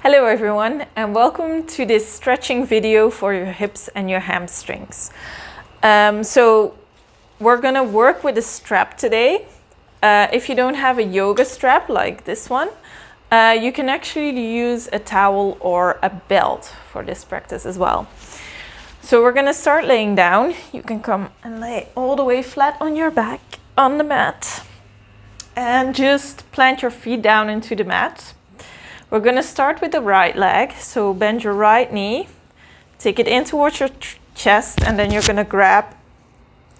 Hello everyone, and welcome to this stretching video for your hips and your hamstrings. So we're gonna work with a strap today. If you don't have a yoga strap like this one, you can actually use a towel or a belt for this practice as well. So we're gonna start laying down. You can come and lay all the way flat on your back on the mat and just plant your feet down into the mat. We're going to start with the right leg, so bend your right knee, take it in towards your chest, and then you're going to grab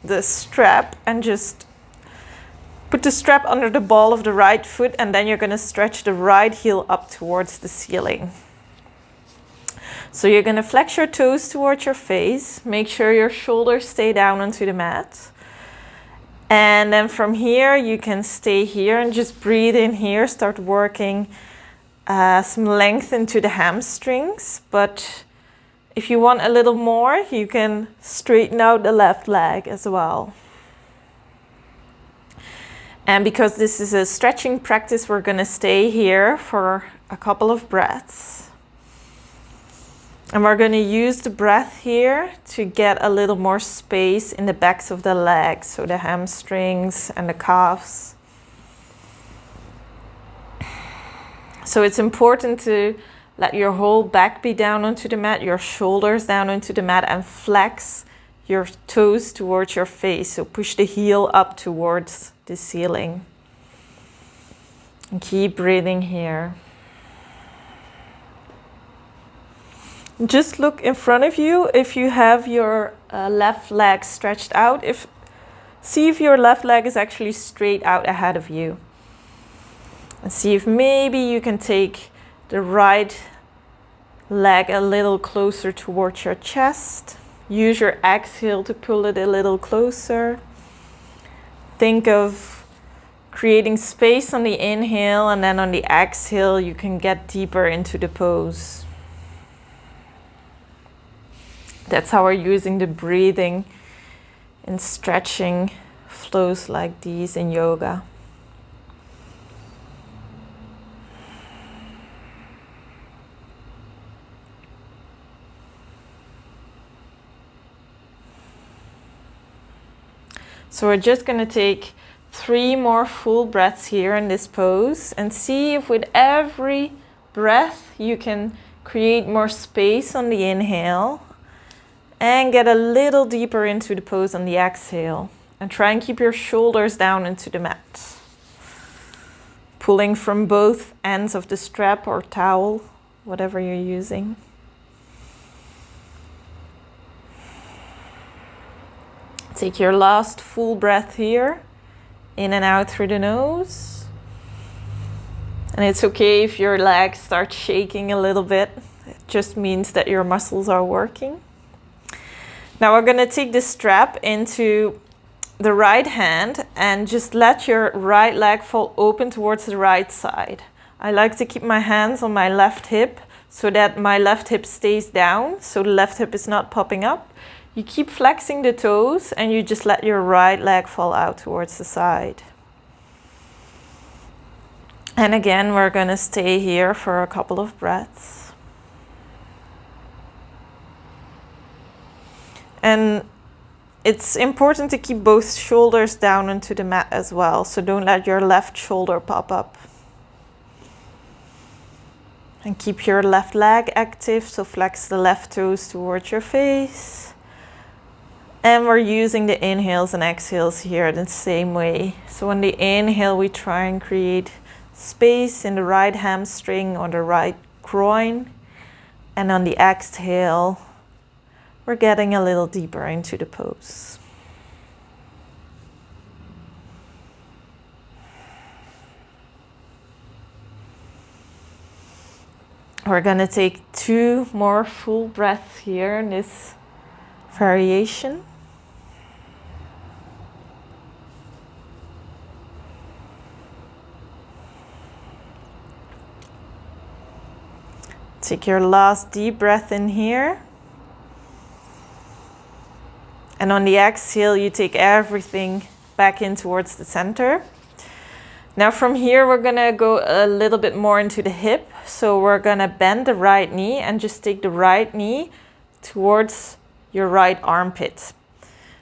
the strap and just put the strap under the ball of the right foot, and then you're going to stretch the right heel up towards the ceiling. So you're going to flex your toes towards your face, make sure your shoulders stay down onto the mat. And then from here, you can stay here and just breathe in here, start working some length into the hamstrings, but if you want a little more, you can straighten out the left leg as well. And because this is a stretching practice, we're going to stay here for a couple of breaths. And we're going to use the breath here to get a little more space in the backs of the legs, so the hamstrings and the calves. So it's important to let your whole back be down onto the mat, your shoulders down onto the mat, and flex your toes towards your face. So push the heel up towards the ceiling. And keep breathing here. Just look in front of you if you have your left leg stretched out. See if your left leg is actually straight out ahead of you. And see if maybe you can take the right leg a little closer towards your chest. Use your exhale to pull it a little closer. Think of creating space on the inhale, and then on the exhale you can get deeper into the pose. That's how we're using the breathing in stretching flows like these in yoga. So we're just going to take 3 more full breaths here in this pose, and see if with every breath you can create more space on the inhale and get a little deeper into the pose on the exhale. And try and keep your shoulders down into the mat. Pulling from both ends of the strap or towel, whatever you're using. Take your last full breath here, in and out through the nose. And it's okay if your legs start shaking a little bit. It just means that your muscles are working. Now we're going to take this strap into the right hand and just let your right leg fall open towards the right side. I like to keep my hands on my left hip so that my left hip stays down, so the left hip is not popping up. You keep flexing the toes and you just let your right leg fall out towards the side. And again, we're going to stay here for a couple of breaths. And it's important to keep both shoulders down onto the mat as well, so don't let your left shoulder pop up. And keep your left leg active, so flex the left toes towards your face. And we're using the inhales and exhales here the same way. So on the inhale, we try and create space in the right hamstring or the right groin. And on the exhale, we're getting a little deeper into the pose. We're going to take 2 more full breaths here in this variation. Take your last deep breath in here. And on the exhale, you take everything back in towards the center. Now from here, we're gonna go a little bit more into the hip. So we're gonna bend the right knee and just take the right knee towards your right armpit.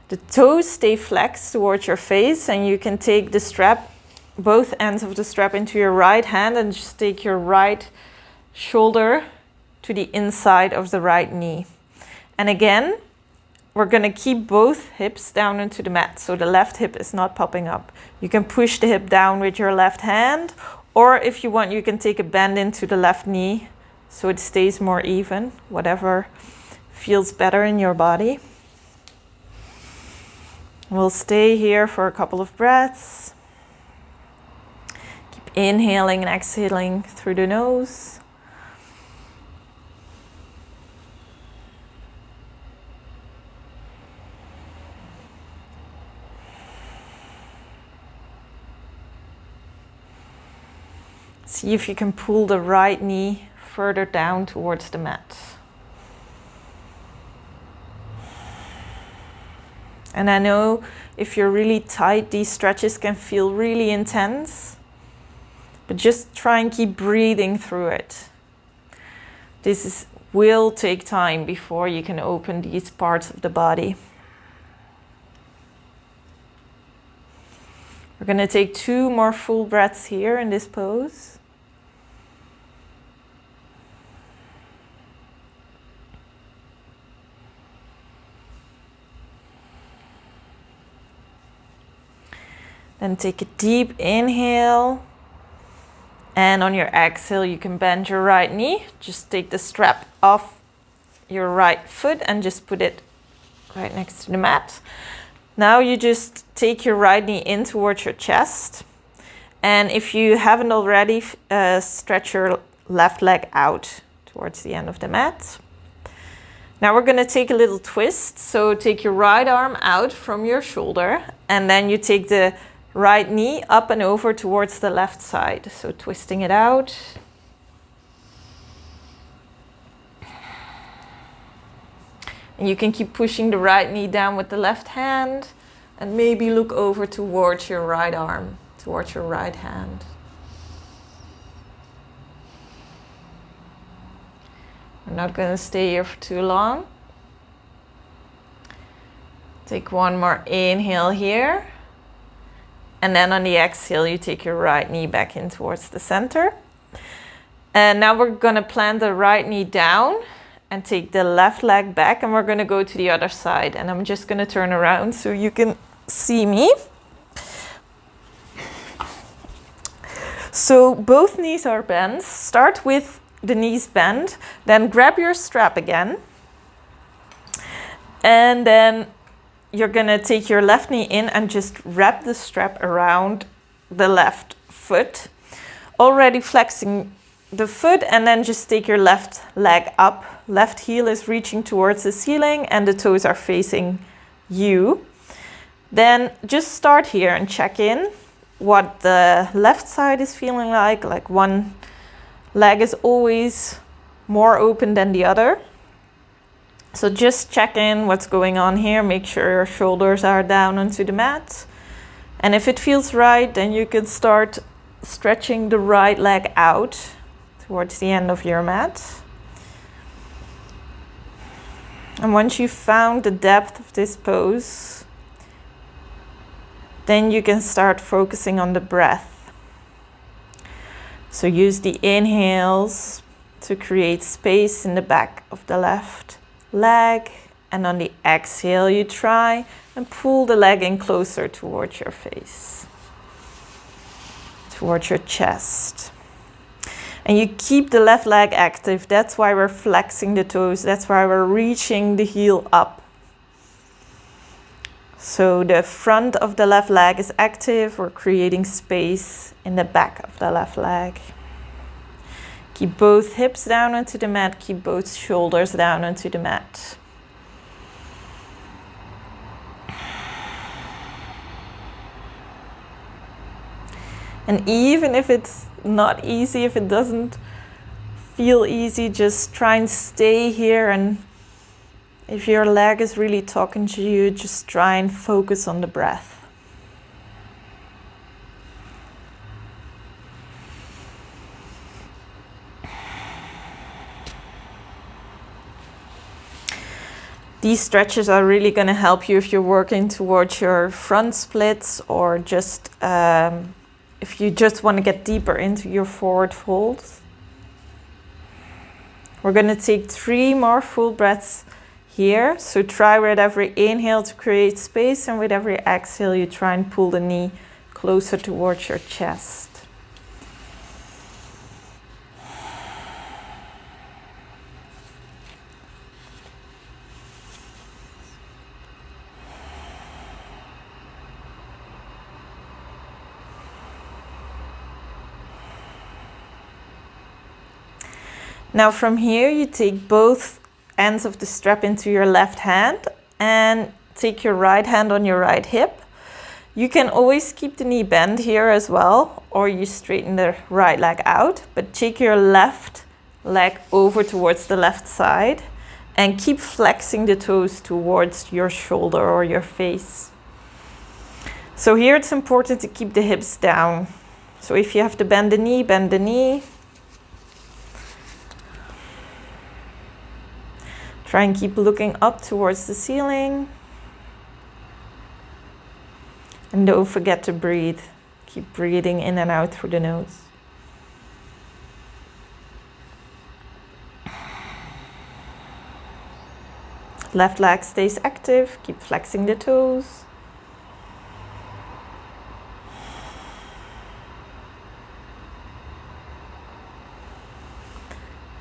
The toes stay flexed towards your face, and you can take the strap, both ends of the strap, into your right hand and just take your right shoulder to the inside of the right knee. And again, we're going to keep both hips down into the mat, so the left hip is not popping up. You can push the hip down with your left hand, or if you want, you can take a bend into the left knee so it stays more even, whatever feels better in your body. We'll stay here for a couple of breaths. Keep inhaling and exhaling through the nose. See if you can pull the right knee further down towards the mat. And I know if you're really tight, these stretches can feel really intense, but just try and keep breathing through it. Will take time before you can open these parts of the body. We're going to take 2 more full breaths here in this pose. Then take a deep inhale, and on your exhale you can bend your right knee. Just take the strap off your right foot and just put it right next to the mat. Now you just take your right knee in towards your chest, and if you haven't already, stretch your left leg out towards the end of the mat. Now we're going to take a little twist, so take your right arm out from your shoulder, and then you take the right knee up and over towards the left side. So twisting it out. And you can keep pushing the right knee down with the left hand and maybe look over towards your right arm, towards your right hand. We're not going to stay here for too long. Take one more inhale here. And then on the exhale, you take your right knee back in towards the center. And now we're going to plant the right knee down and take the left leg back, and we're going to go to the other side. And I'm just going to turn around so you can see me. So both knees are bent. Start with the knees bent, then grab your strap again. And then you're going to take your left knee in and just wrap the strap around the left foot, already flexing the foot, and then just take your left leg up. Left heel is reaching towards the ceiling and the toes are facing you. Then just start here and check in what the left side is feeling like one leg is always more open than the other. So just check in what's going on here. Make sure your shoulders are down onto the mat. And if it feels right, then you can start stretching the right leg out towards the end of your mat. And once you've found the depth of this pose, then you can start focusing on the breath. So use the inhales to create space in the back of the left leg, and on the exhale you try and pull the leg in closer towards your face, towards your chest. And you keep the left leg active. That's why we're flexing the toes. That's why we're reaching the heel up. So the front of the left leg is active. We're creating space in the back of the left leg. Keep both hips down onto the mat. Keep both shoulders down onto the mat. And even if it's not easy, if it doesn't feel easy, just try and stay here. And if your leg is really talking to you, just try and focus on the breath. These stretches are really going to help you if you're working towards your front splits, or just if you just want to get deeper into your forward folds. We're going to take 3 more full breaths here. So try with every inhale to create space, and with every exhale you try and pull the knee closer towards your chest. Now from here you take both ends of the strap into your left hand and take your right hand on your right hip. You can always keep the knee bent here as well, or you straighten the right leg out, but take your left leg over towards the left side and keep flexing the toes towards your shoulder or your face. So here it's important to keep the hips down. So if you have to bend the knee, bend the knee. Try and keep looking up towards the ceiling. And don't forget to breathe. Keep breathing in and out through the nose. Left leg stays active. Keep flexing the toes.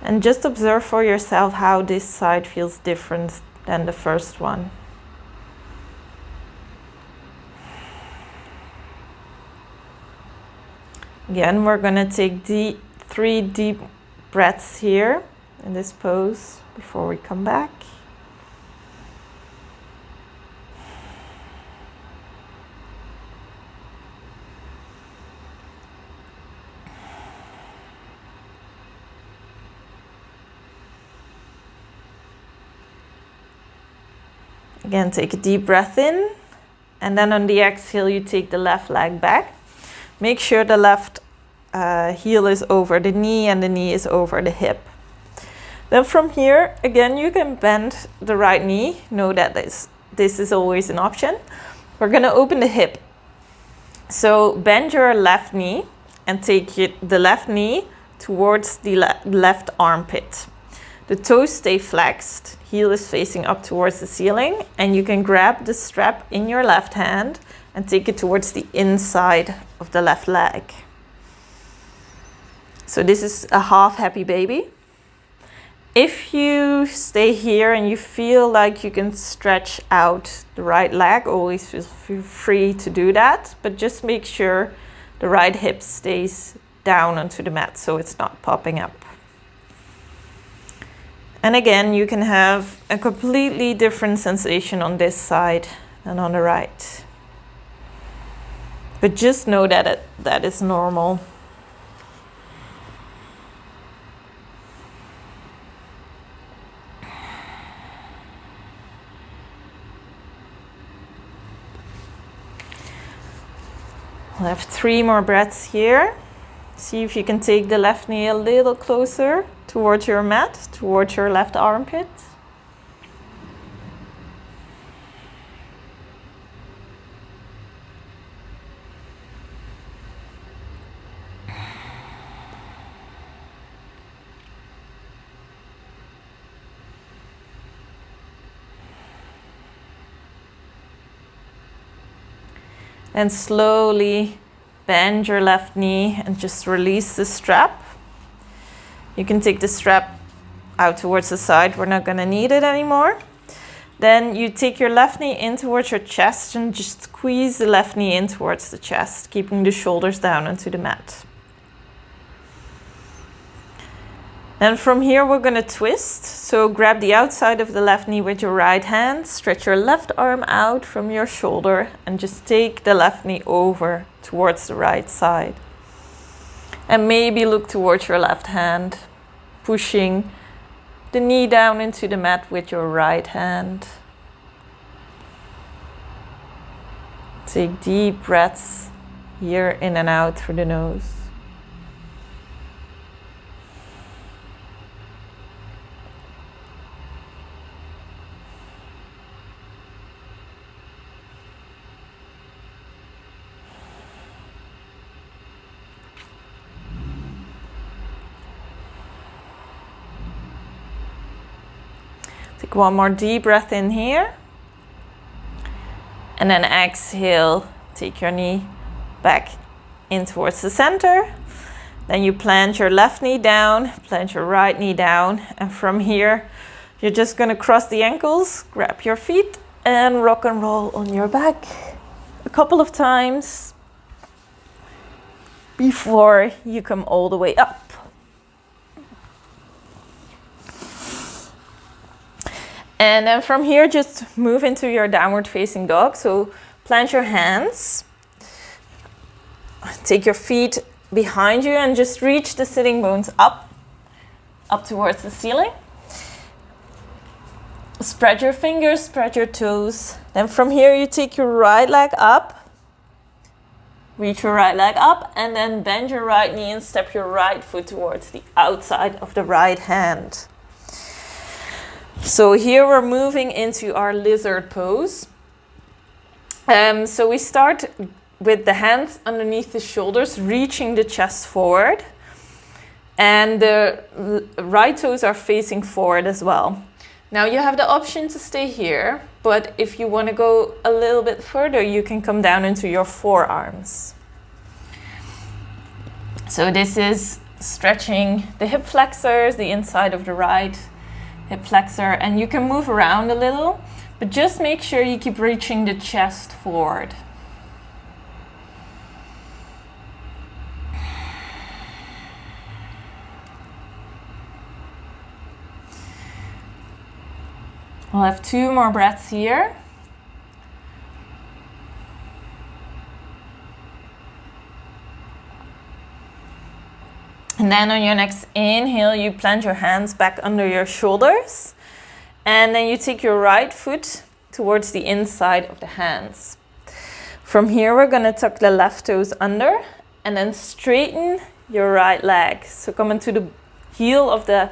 And just observe for yourself how this side feels different than the first one. Again, we're going to take 3 deep breaths here in this pose before we come back. Again, take a deep breath in, and then on the exhale you take the left leg back. Make sure the left heel is over the knee and the knee is over the hip. Then from here, again, you can bend the right knee. Know that this is always an option. We're going to open the hip. So bend your left knee and take the left knee towards the left armpit. The toes stay flexed, heel is facing up towards the ceiling, and you can grab the strap in your left hand and take it towards the inside of the left leg. So this is a half happy baby. If you stay here and you feel like you can stretch out the right leg, always feel free to do that, but just make sure the right hip stays down onto the mat so it's not popping up. And again, you can have a completely different sensation on this side than on the right. But just know that that is normal. We'll have 3 more breaths here. See if you can take the left knee a little closer towards your mat, towards your left armpit. And slowly bend your left knee and just release the strap. You can take the strap out towards the side. We're not going to need it anymore. Then you take your left knee in towards your chest and just squeeze the left knee in towards the chest, keeping the shoulders down onto the mat. And from here we're going to twist. So grab the outside of the left knee with your right hand, stretch your left arm out from your shoulder and just take the left knee over towards the right side. And maybe look towards your left hand, pushing the knee down into the mat with your right hand. Take deep breaths here in and out through the nose. Take one more deep breath in here. And then exhale, take your knee back in towards the center. Then you plant your left knee down, plant your right knee down. And from here, you're just gonna cross the ankles, grab your feet and rock and roll on your back a couple of times before you come all the way up. And then from here, just move into your downward facing dog. So plant your hands, take your feet behind you and just reach the sitting bones up towards the ceiling. Spread your fingers, spread your toes. Then from here, you take your right leg up, reach your right leg up, and then bend your right knee and step your right foot towards the outside of the right hand. So here we're moving into our lizard pose. So we start with the hands underneath the shoulders, reaching the chest forward. And the right toes are facing forward as well. Now you have the option to stay here, but if you want to go a little bit further, you can come down into your forearms. So this is stretching the hip flexors, the inside of the right hip flexor, and you can move around a little, but just make sure you keep reaching the chest forward. We'll have 2 more breaths here. And then on your next inhale, you plant your hands back under your shoulders. And then you take your right foot towards the inside of the hands. From here, we're going to tuck the left toes under and then straighten your right leg. So come into the heel of the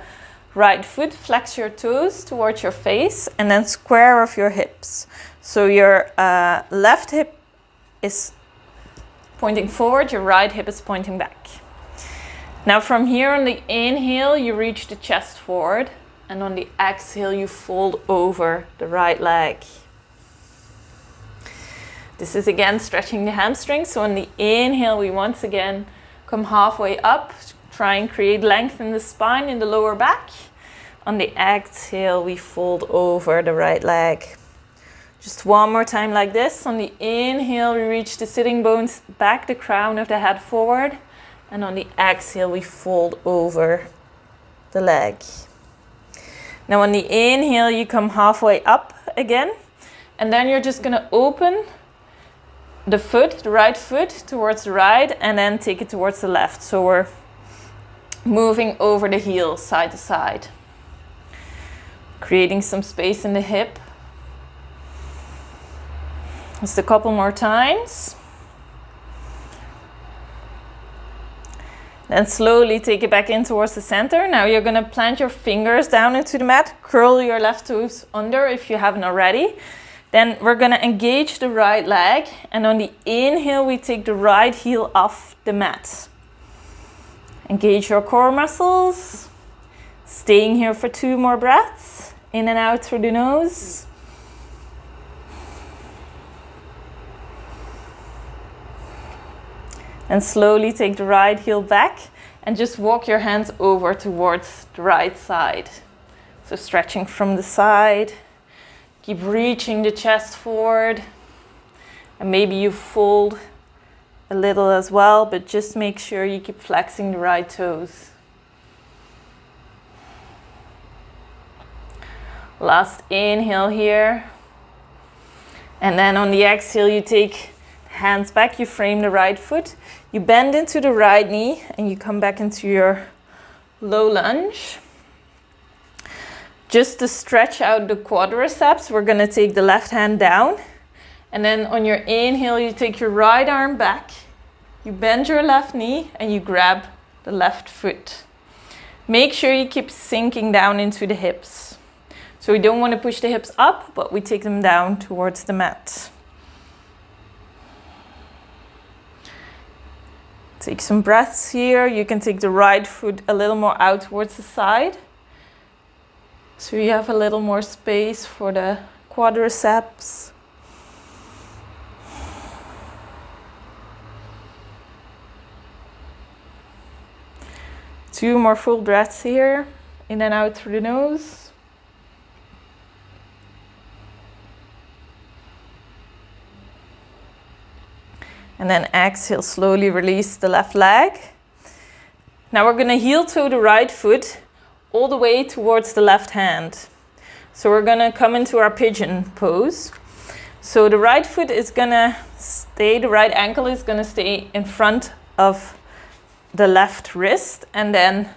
right foot, flex your toes towards your face, and then square off your hips. So your left hip is pointing forward, your right hip is pointing back. Now from here on the inhale, you reach the chest forward, and on the exhale, you fold over the right leg. This is again stretching the hamstrings. So on the inhale, we once again come halfway up, try and create length in the spine in the lower back. On the exhale, we fold over the right leg. Just one more time like this. On the inhale, we reach the sitting bones back, the crown of the head forward. And on the exhale, we fold over the leg. Now on the inhale, you come halfway up again. And then you're just gonna open the foot, the right foot towards the right, and then take it towards the left. So we're moving over the heel side to side. Creating some space in the hip. Just a couple more times. Then slowly take it back in towards the center. Now you're going to plant your fingers down into the mat. Curl your left toes under if you haven't already. Then we're going to engage the right leg. And on the inhale, we take the right heel off the mat. Engage your core muscles. Staying here for 2 more breaths. In and out through the nose. And slowly take the right heel back and just walk your hands over towards the right side. So stretching from the side. Keep reaching the chest forward. And maybe you fold a little as well, but just make sure you keep flexing the right toes. Last inhale here. And then on the exhale, you take hands back, you frame the right foot, you bend into the right knee, and you come back into your low lunge. Just to stretch out the quadriceps, we're going to take the left hand down, and then on your inhale, you take your right arm back, you bend your left knee, and you grab the left foot. Make sure you keep sinking down into the hips. So we don't want to push the hips up, but we take them down towards the mat. Take some breaths here. You can take the right foot a little more out towards the side. So you have a little more space for the quadriceps. Two more full breaths here, in and out through the nose. And then exhale, slowly release the left leg. Now we're going to heel toe the right foot all the way towards the left hand. So we're going to come into our pigeon pose. So the right foot is going to stay, the right ankle is going to stay in front of the left wrist, and then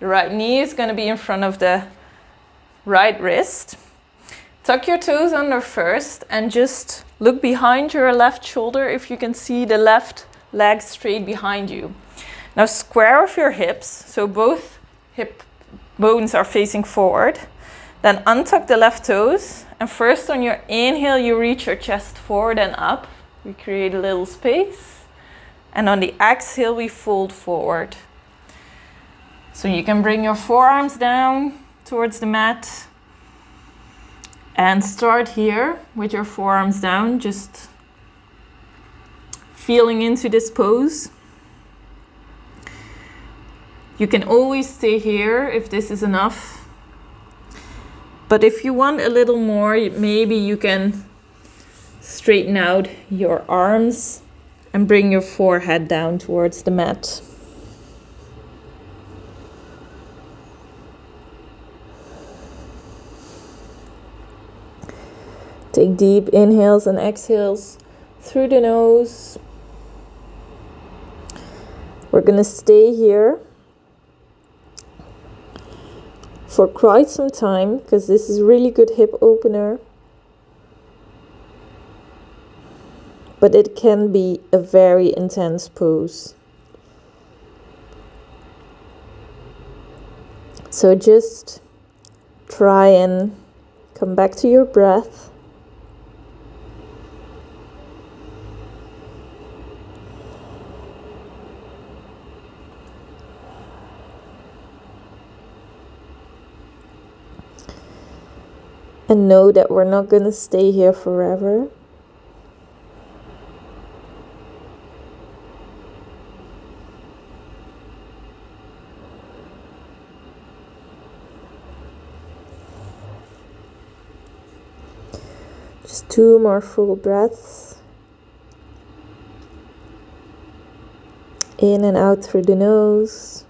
the right knee is going to be in front of the right wrist. Tuck your toes under first and just look behind your left shoulder if you can see the left leg straight behind you. Now square off your hips, so both hip bones are facing forward. Then untuck the left toes, and first on your inhale you reach your chest forward and up. We create a little space. And on the exhale, we fold forward. So you can bring your forearms down towards the mat. And start here with your forearms down, just feeling into this pose. You can always stay here if this is enough. But if you want a little more, maybe you can straighten out your arms and bring your forehead down towards the mat. Take deep inhales and exhales through the nose. We're going to stay here for quite some time because this is a really good hip opener. But it can be a very intense pose. So just try and come back to your breath. And know that we're not going to stay here forever. Just 2 more full breaths. In and out through the nose.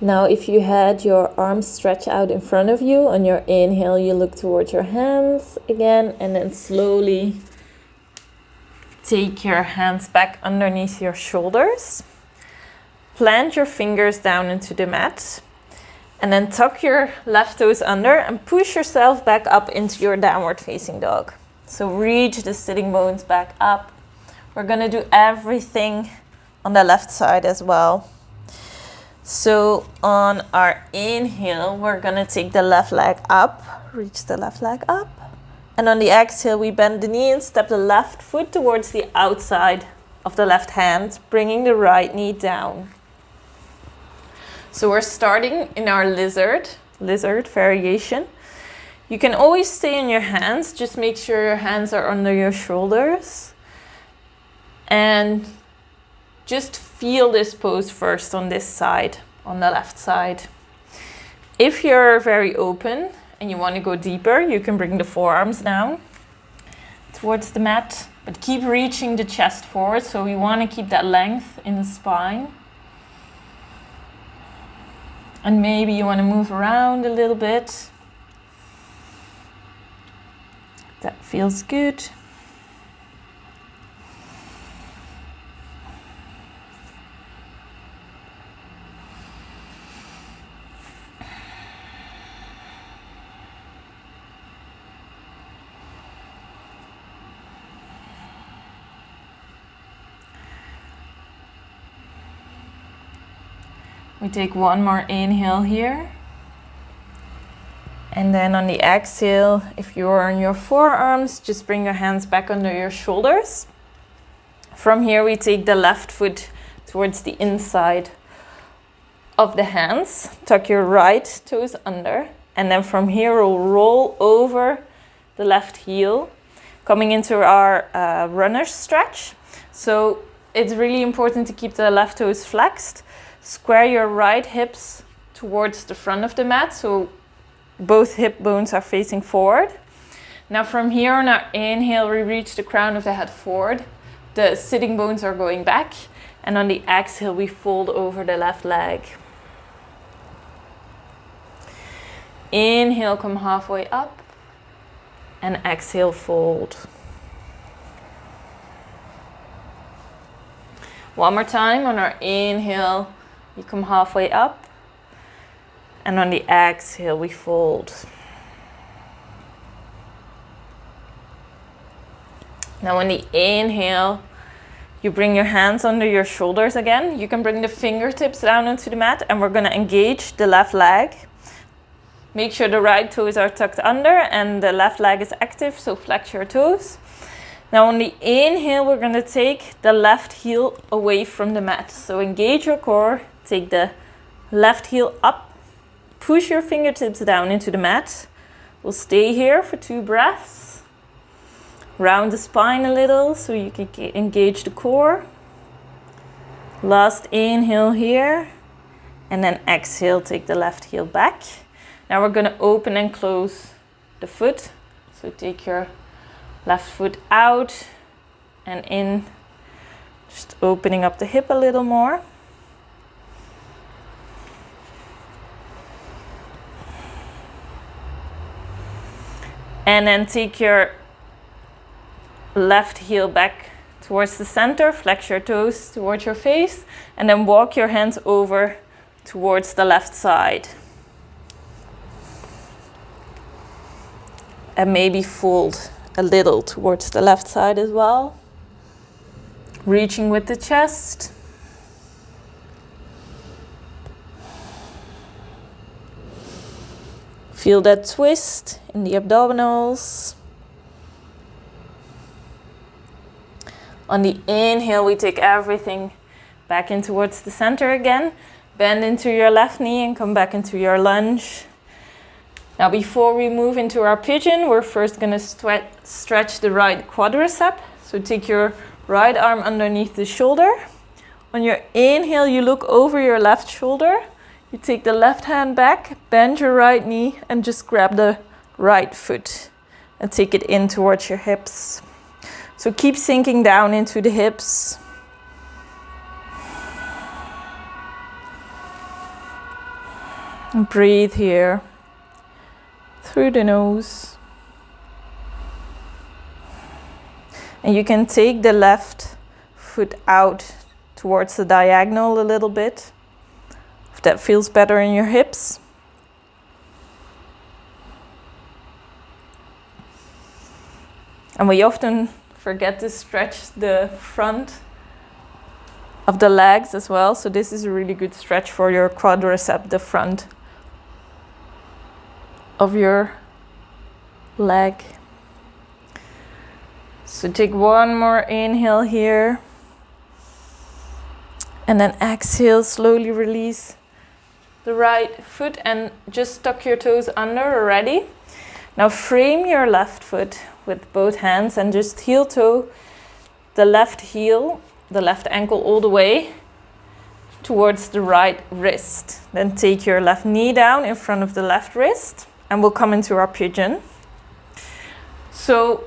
Now if you had your arms stretched out in front of you, on your inhale you look towards your hands again, and then slowly take your hands back underneath your shoulders. Plant your fingers down into the mat. And then tuck your left toes under and push yourself back up into your downward facing dog. So reach the sitting bones back up. We're going to do everything on the left side as well. So on our inhale, we're going to take the left leg up. Reach the left leg up. And on the exhale, we bend the knee and step the left foot towards the outside of the left hand, bringing the right knee down. So we're starting in our lizard variation. You can always stay in your hands. Just make sure your hands are under your shoulders. And just feel this pose first on this side, on the left side. If you're very open and you want to go deeper, you can bring the forearms down towards the mat, but keep reaching the chest forward. So we want to keep that length in the spine. And maybe you want to move around a little bit. That feels good. We take one more inhale here. And then on the exhale, if you're on your forearms, just bring your hands back under your shoulders. From here, we take the left foot towards the inside of the hands. Tuck your right toes under. And then from here, we'll roll over the left heel, coming into our runner's stretch. So it's really important to keep the left toes flexed. Square your right hips towards the front of the mat, so both hip bones are facing forward. Now from here on our inhale, we reach the crown of the head forward. The sitting bones are going back. And on the exhale, we fold over the left leg. Inhale, come halfway up. And exhale, fold. One more time. On our inhale, you come halfway up. And on the exhale, we fold. Now on the inhale, you bring your hands under your shoulders again. You can bring the fingertips down onto the mat, and we're gonna engage the left leg. Make sure the right toes are tucked under and the left leg is active, so flex your toes. Now on the inhale, we're gonna take the left heel away from the mat. So engage your core, take the left heel up. Push your fingertips down into the mat. We'll stay here for 2 breaths. Round the spine a little so you can engage the core. Last inhale here. And then exhale, take the left heel back. Now we're going to open and close the foot. So take your left foot out and in. Just opening up the hip a little more. And then take your left heel back towards the center, flex your toes towards your face, and then walk your hands over towards the left side. And maybe fold a little towards the left side as well. Reaching with the chest. Feel that twist in the abdominals. On the inhale, we take everything back in towards the center again. Bend into your left knee and come back into your lunge. Now before we move into our pigeon, we're first going to stretch the right quadricep. So take your right arm underneath the shoulder. On your inhale, you look over your left shoulder. You take the left hand back, bend your right knee, and just grab the right foot and take it in towards your hips. So keep sinking down into the hips. And breathe here through the nose. And you can take the left foot out towards the diagonal a little bit. If that feels better in your hips. And we often forget to stretch the front of the legs as well. So this is a really good stretch for your quadricep, the front of your leg. So take one more inhale here. And then exhale, slowly release the right foot and just tuck your toes under already. Now frame your left foot with both hands and just heel toe the left heel, the left ankle all the way towards the right wrist. Then take your left knee down in front of the left wrist and we'll come into our pigeon. So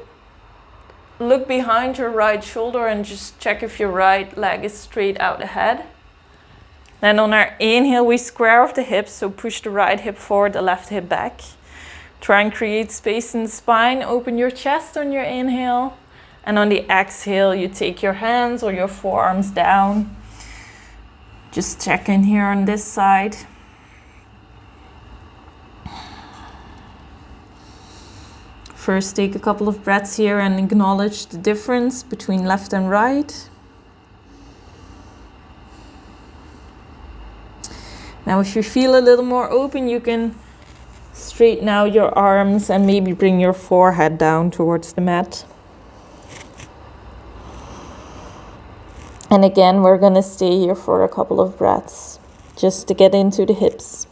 look behind your right shoulder and just check if your right leg is straight out ahead. Then on our inhale, we square off the hips, so push the right hip forward, the left hip back. Try and create space in the spine. Open your chest on your inhale. And on the exhale, you take your hands or your forearms down. Just check in here on this side. First, take a couple of breaths here and acknowledge the difference between left and right. Now, if you feel a little more open, you can straighten out your arms and maybe bring your forehead down towards the mat. And again, we're going to stay here for a couple of breaths just to get into the hips.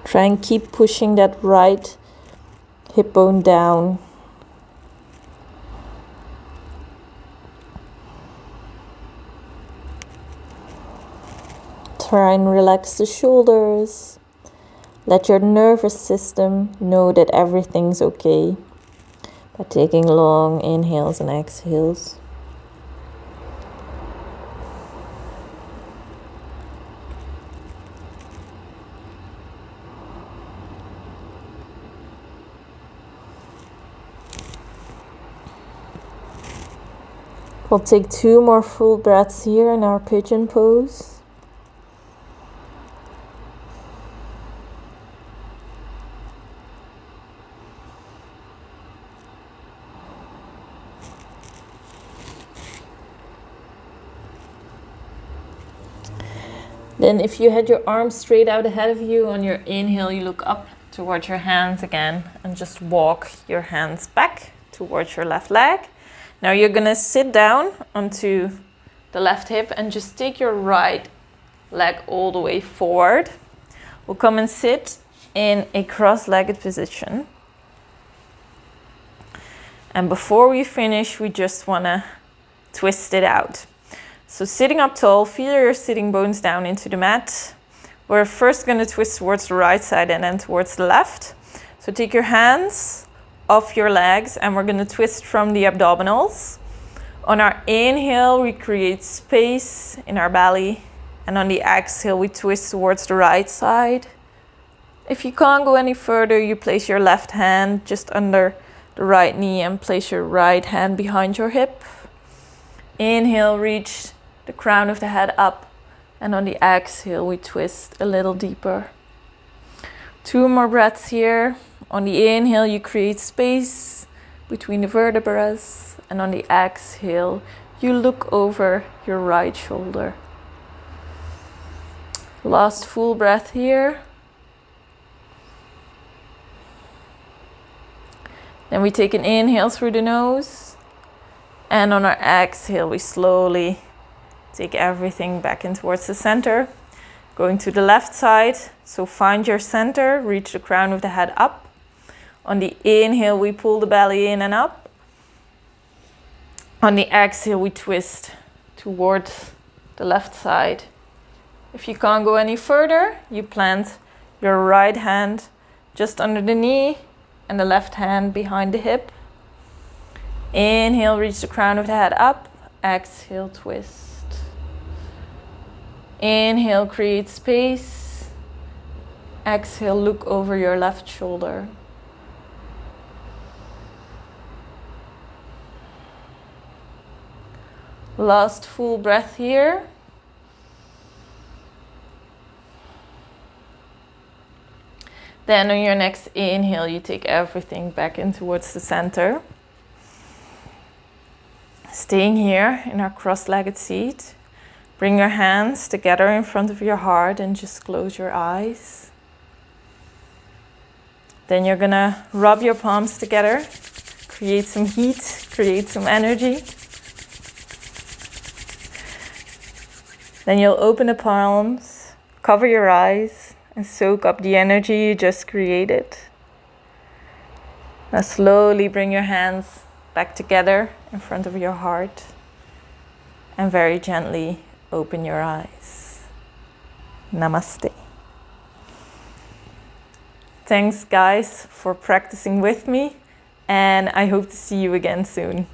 Try and keep pushing that right hip bone down. Try and relax the shoulders. Let your nervous system know that everything's okay by taking long inhales and exhales. We'll take 2 more full breaths here in our pigeon pose. Then if you had your arms straight out ahead of you, on your inhale you look up towards your hands again and just walk your hands back towards your left leg. Now you're going to sit down onto the left hip and just take your right leg all the way forward. We'll come and sit in a cross-legged position. And before we finish, we just want to twist it out. So sitting up tall, feel your sitting bones down into the mat. We're first going to twist towards the right side and then towards the left. So take your hands off your legs and we're going to twist from the abdominals. On our inhale, we create space in our belly. And on the exhale, we twist towards the right side. If you can't go any further, you place your left hand just under the right knee and place your right hand behind your hip. Inhale, reach the crown of the head up. And on the exhale, we twist a little deeper. 2 more breaths here. On the inhale, you create space between the vertebrae. And on the exhale, you look over your right shoulder. Last full breath here. Then we take an inhale through the nose. And on our exhale, we slowly take everything back in towards the center. Going to the left side. So find your center, reach the crown of the head up. On the inhale, we pull the belly in and up. On the exhale, we twist towards the left side. If you can't go any further, you plant your right hand just under the knee and the left hand behind the hip. Inhale, reach the crown of the head up. Exhale, twist. Inhale, create space. Exhale, look over your left shoulder. Last full breath here. Then on your next inhale, you take everything back in towards the center. Staying here in our cross-legged seat. Bring your hands together in front of your heart and just close your eyes. Then you're gonna rub your palms together, create some heat, create some energy. Then you'll open the palms, cover your eyes, and soak up the energy you just created. Now slowly bring your hands back together in front of your heart and very gently open your eyes. Namaste. Thanks guys for practicing with me, and I hope to see you again soon.